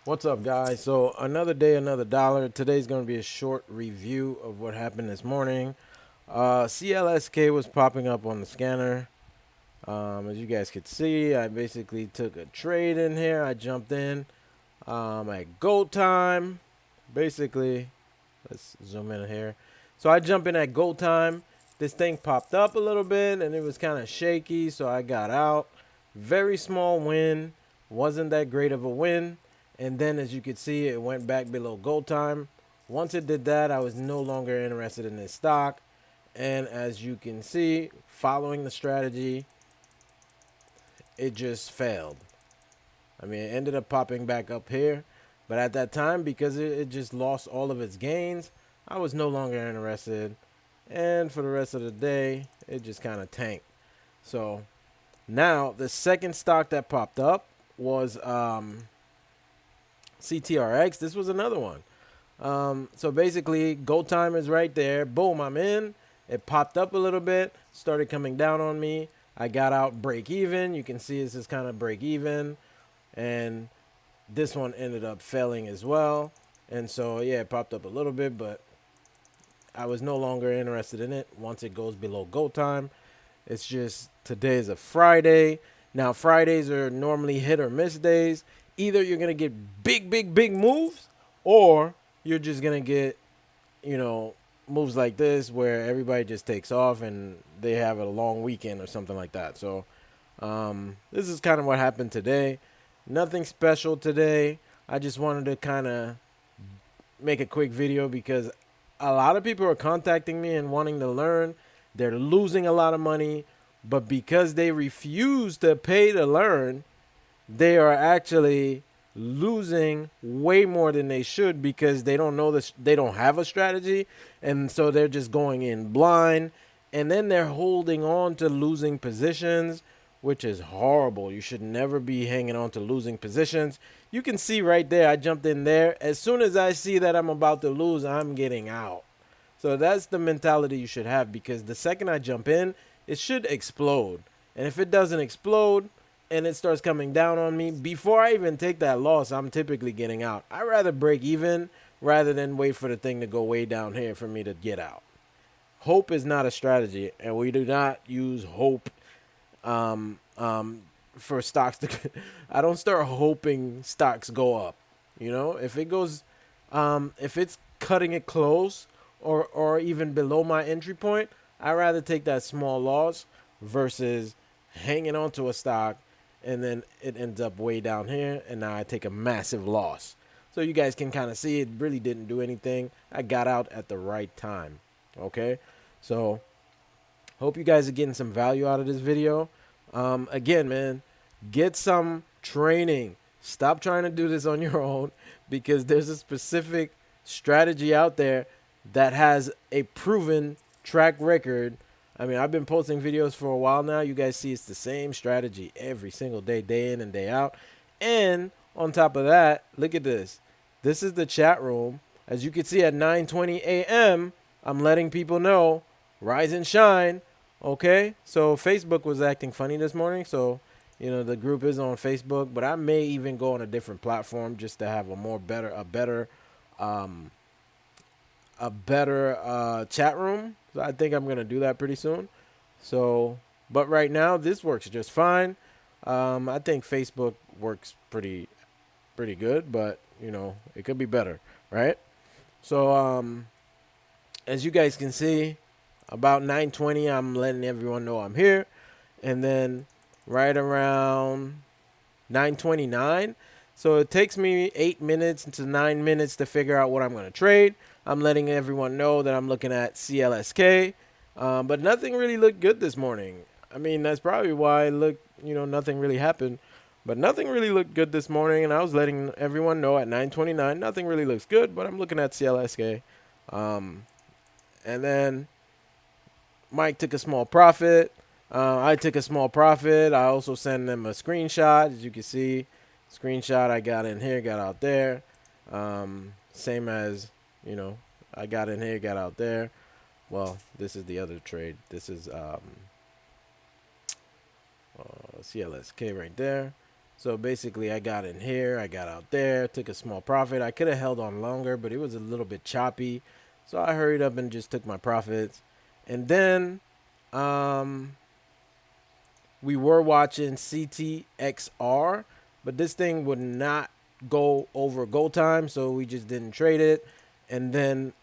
What's up, guys? So another day, another dollar. Today's going to be a short review of what happened this morning. CLSK was popping up on the scanner. As you guys could see, I basically took a trade in here. I jumped in at gold time. Basically, let's zoom in here. So I jump in at gold time. This thing popped up a little bit and it was kind of shaky, so I got out. Very small win. Wasn't that great of a win. And then, as you could see, it went back below gold time. Once it did that, I was no longer interested in this stock. And as you can see, following the strategy, it just failed. I mean, it ended up popping back up here. But at that time, because it just lost all of its gains, I was no longer interested. And for the rest of the day, it just kind of tanked. So now, the second stock that popped up was CTRX. This was another one. So basically, go time is right there. Boom, I'm in. It popped up a little bit, started coming down on me. I got out break even. You can see this is kind of break even. And this one ended up failing as well. And so, yeah, it popped up a little bit, but I was no longer interested in it once it goes below go time. It's just today is a Friday. Now, Fridays are normally hit or miss days. Either you're going to get big moves, or you're just going to get, moves like this where everybody just takes off and they have a long weekend or something like that. So, this is kind of what happened today. Nothing special today. I just wanted to kind of make a quick video because a lot of people are contacting me and wanting to learn. They're losing a lot of money, but because they refuse to pay to learn, they are actually losing way more than they should because they don't know this, they don't have a strategy, and so they're just going in blind, and then they're holding on to losing positions, which is horrible. You should never be hanging on to losing positions. You can see right there, I jumped in there. As soon as I see that I'm about to lose, I'm getting out. So that's the mentality you should have, because the second I jump in, it should explode. And if it doesn't explode and it starts coming down on me, before I even take that loss, I'm typically getting out. I'd rather break even rather than wait for the thing to go way down here for me to get out. Hope is not a strategy, and we do not use hope um, um, for stocks to. I don't start hoping stocks go up. If it goes, if it's cutting it close or even below my entry point, I'd rather take that small loss versus hanging on to a stock and then it ends up way down here and now I take a massive loss. So you guys can kind of see it really didn't do anything. I got out at the right time. Okay, so hope you guys are getting some value out of this video. Again, man, get some training. Stop trying to do this on your own, because there's a specific strategy out there that has a proven track record. I mean, I've been posting videos for a while now. You guys see it's the same strategy every single day, day in and day out. And on top of that, look at this. This is the chat room. As you can see at 9:20 a.m., I'm letting people know, rise and shine. Okay, so Facebook was acting funny this morning, so the group is on Facebook, but I may even go on a different platform just to have a better chat room. So I think I'm gonna do that pretty soon. So, but right now this works just fine. I think Facebook works pretty good, but it could be better, right? So as you guys can see, about 9:20, I'm letting everyone know I'm here. And then right around 9:29, so it takes me 8 minutes to 9 minutes to figure out what I'm going to trade. I'm letting everyone know that I'm looking at CLSK. But nothing really looked good this morning. I mean, that's probably why nothing really happened. But nothing really looked good this morning, and I was letting everyone know at 9:29, nothing really looks good, but I'm looking at CLSK. And then Mike took a small profit. I took a small profit. I also sent them a screenshot. As you can see, screenshot I got in here, got out there. Same as, I got in here, got out there. Well, this is the other trade. This is CLSK right there. So basically I got in here, I got out there, took a small profit. I could have held on longer, but it was a little bit choppy. So I hurried up and just took my profits. And then um, we were watching CTXR, but this thing would not go over go time, so we just didn't trade it. And then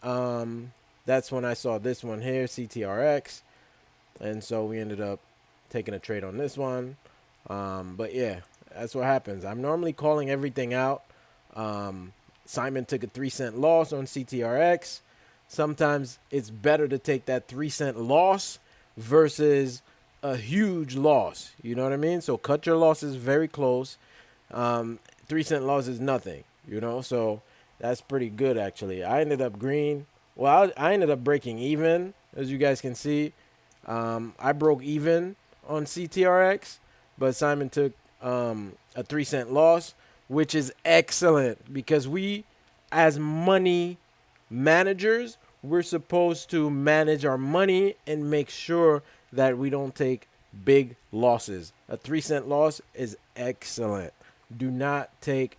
that's when I saw this one here, CTRX, and so we ended up taking a trade on this one. But yeah, that's what happens. I'm normally calling everything out. Simon took a 3-cent loss on CTRX. Sometimes it's better to take that 3-cent loss versus a huge loss. You know what I mean? So cut your losses very close. 3-cent loss is nothing, you know? So that's pretty good, actually. I ended up green. Well, I ended up breaking even, as you guys can see. I broke even on CTRX, but Simon took a 3-cent loss, which is excellent because we, as money managers, we're supposed to manage our money and make sure that we don't take big losses. A 3-cent loss is excellent. Do not take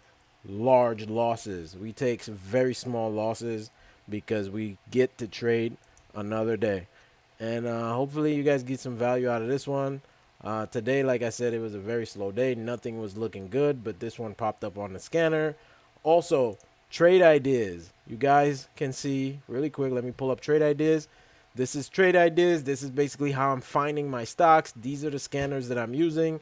large losses. We take some very small losses because we get to trade another day. And hopefully you guys get some value out of this one. Today, like I said, it was a very slow day. Nothing was looking good, but this one popped up on the scanner. Also, trade ideas. You guys can see really quick. Let me pull up trade ideas. This is trade ideas. This is basically how I'm finding my stocks. These are the scanners that I'm using.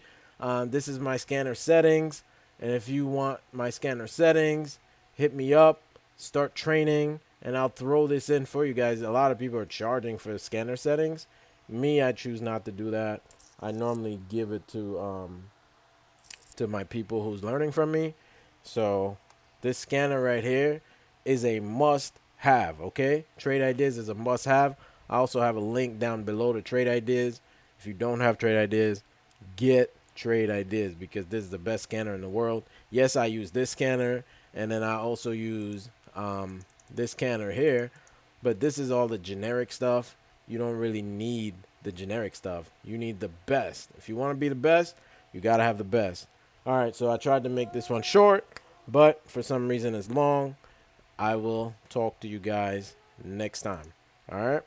This is my scanner settings. And if you want my scanner settings, hit me up, start training, and I'll throw this in for you guys. A lot of people are charging for scanner settings. Me, I choose not to do that. I normally give it to my people who's learning from me. So this scanner right here is a must-have, okay? Trade Ideas is a must-have. I also have a link down below to Trade Ideas. If you don't have Trade Ideas, get Trade Ideas because this is the best scanner in the world. Yes, I use this scanner, and then I also use this scanner here, but this is all the generic stuff. You don't really need the generic stuff. You need the best. If you want to be the best, you got to have the best. All right, so I tried to make this one short, but for some reason it's long. I will talk to you guys next time. All right.